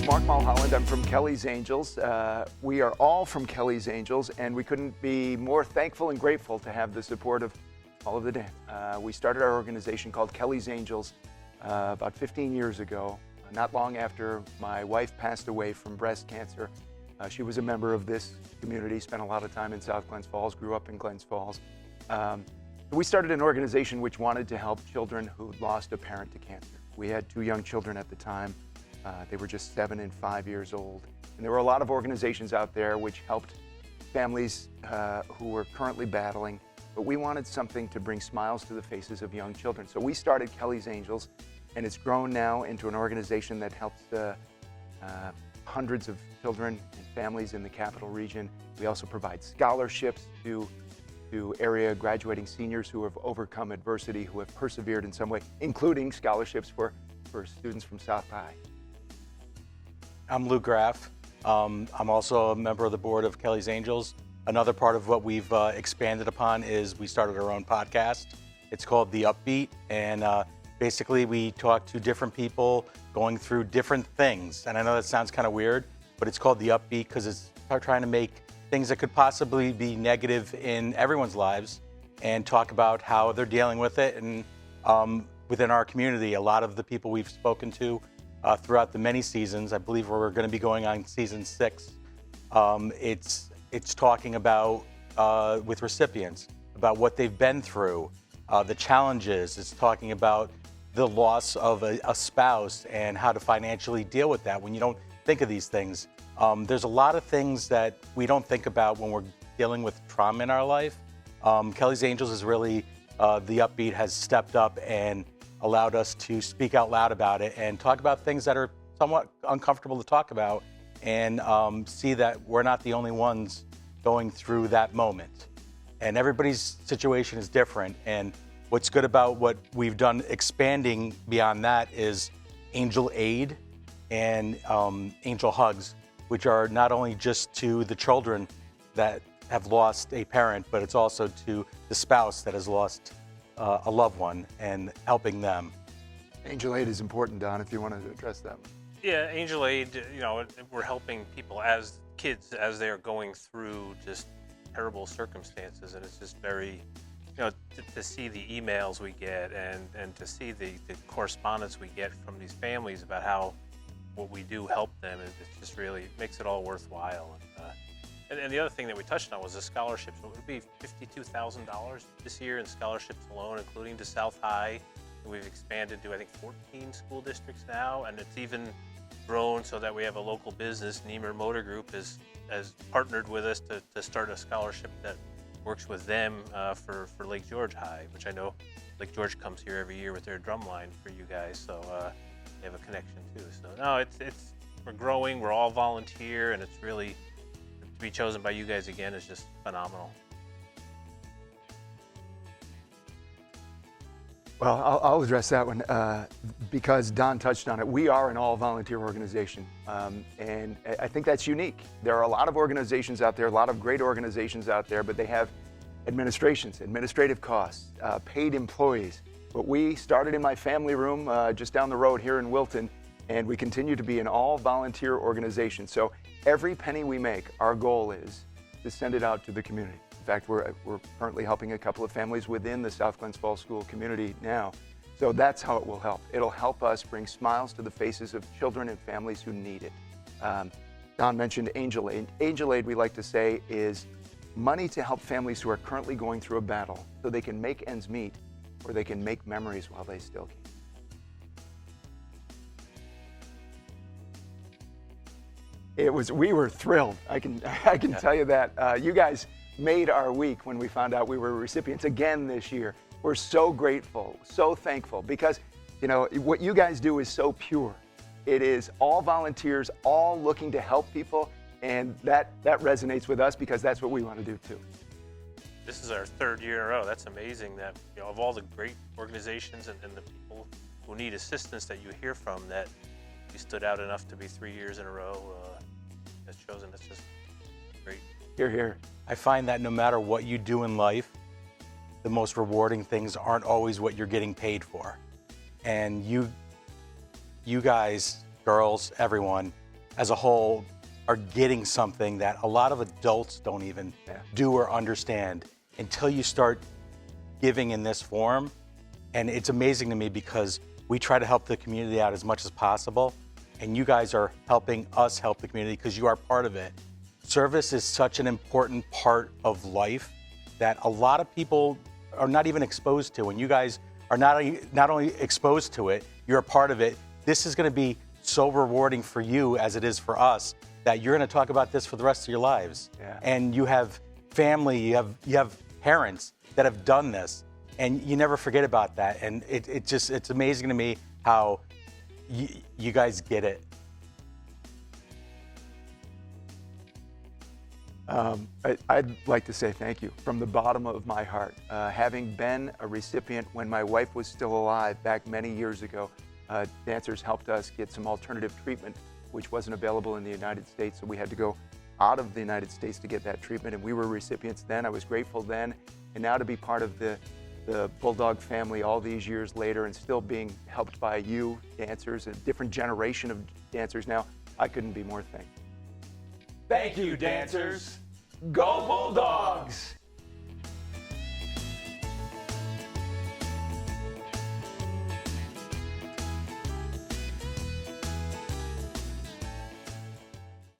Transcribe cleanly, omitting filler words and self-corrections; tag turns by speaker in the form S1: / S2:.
S1: Mark Mulholland. I'm from Kelly's Angels. We are all from Kelly's Angels, and we couldn't be more thankful and grateful to have the support of all of the Dan. We started our organization called Kelly's Angels about 15 years ago, not long after my wife passed away from breast cancer. She was a member of this community, spent a lot of time in South Glens Falls, grew up in Glens Falls. We started an organization which wanted to help children who lost a parent to cancer. We had two young children at the time. They were just 7 and 5 years old. And there were a lot of organizations out there which helped families who were currently battling, but we wanted something to bring smiles to the faces of young children. So we started Kelly's Angels, and it's grown now into an organization that helps hundreds of children and families in the capital region. We also provide scholarships to area graduating seniors who have overcome adversity, who have persevered in some way, including scholarships for students from South High.
S2: I'm Lou Graff. I'm also a member of the board of Kelly's Angels. Another part of what we've expanded upon is we started our own podcast. It's called The Upbeat, and basically we talk to different people going through different things. And I know that sounds kind of weird, but it's called The Upbeat because it's trying to make things that could possibly be negative in everyone's lives and talk about how they're dealing with it. And within our community, a lot of the people we've spoken to throughout the many seasons, I believe we're going to be going on season 6. It's talking about with recipients about what they've been through, the challenges. It's talking about the loss of a spouse and how to financially deal with that when you don't think of these things. There's a lot of things that we don't think about when we're dealing with trauma in our life. Kelly's Angels is really, The Upbeat has stepped up and allowed us to speak out loud about it and talk about things that are somewhat uncomfortable to talk about and see that we're not the only ones going through that moment. And everybody's situation is different. And what's good about what we've done expanding beyond that is Angel Aid and Angel Hugs, which are not only just to the children that have lost a parent, but it's also to the spouse that has lost a loved one and helping them.
S1: Angel Aid is important, Don, if you wanted to address that.
S3: Yeah, Angel Aid, we're helping people as kids as they are going through just terrible circumstances, and it's just very, to see the emails we get and to see the correspondence we get from these families about how what we do help them, and it just really makes it all worthwhile. And the other thing that we touched on was the scholarships. It would be $52,000 this year in scholarships alone, including to South High. We've expanded to, I think, 14 school districts now, and it's even grown so that we have a local business, Niemer Motor Group, has partnered with us to start a scholarship that works with them for Lake George High, which I know Lake George comes here every year with their drumline for you guys, so they have a connection too. So no, we're growing, we're all volunteer, and it's really, to be chosen by you guys again is just phenomenal.
S1: Well, I'll address that one because Don touched on it. We are an all-volunteer organization, and I think that's unique. There are a lot of organizations out there, a lot of great organizations out there, but they have administrations, administrative costs, paid employees. But we started in my family room just down the road here in Wilton, and we continue to be an all-volunteer organization. So every penny we make, our goal is to send it out to the community. In fact, we're currently helping a couple of families within the South Glens Falls School community now. So that's how it will help. It'll help us bring smiles to the faces of children and families who need it. Don mentioned Angel Aid. Angel Aid, we like to say, is money to help families who are currently going through a battle so they can make ends meet or they can make memories while they still can. We were thrilled. I can tell you that. You guys made our week when we found out we were recipients again this year. We're so grateful, so thankful, because what you guys do is so pure. It is all volunteers, all looking to help people, and that resonates with us because that's what we want to do too.
S3: This is our 3rd year in a row. That's amazing that of all the great organizations and the people who need assistance that you hear from, that you stood out enough to be 3 years in a row as chosen. That's just great.
S1: Hear, hear.
S2: I find that no matter what you do in life, the most rewarding things aren't always what you're getting paid for. And you guys, girls, everyone, as a whole are getting something that a lot of adults don't even do or understand until you start giving in this form. And it's amazing to me because we try to help the community out as much as possible, and you guys are helping us help the community because you are part of it. Service is such an important part of life that a lot of people are not even exposed to, and you guys are not only exposed to it, you're a part of it. This is going to be so rewarding for you as it is for us that you're going to talk about this for the rest of your lives.
S1: Yeah.
S2: And you have family, you have parents that have done this, and you never forget about that. And it's amazing to me how you guys get it.
S1: I'd like to say thank you from the bottom of my heart. Having been a recipient when my wife was still alive back many years ago, dancers helped us get some alternative treatment, which wasn't available in the United States, so we had to go out of the United States to get that treatment, and we were recipients then. I was grateful then, and now to be part of the Bulldog family all these years later and still being helped by you, dancers, a different generation of dancers now, I couldn't be more thankful. Thank you, dancers. Go Bulldogs!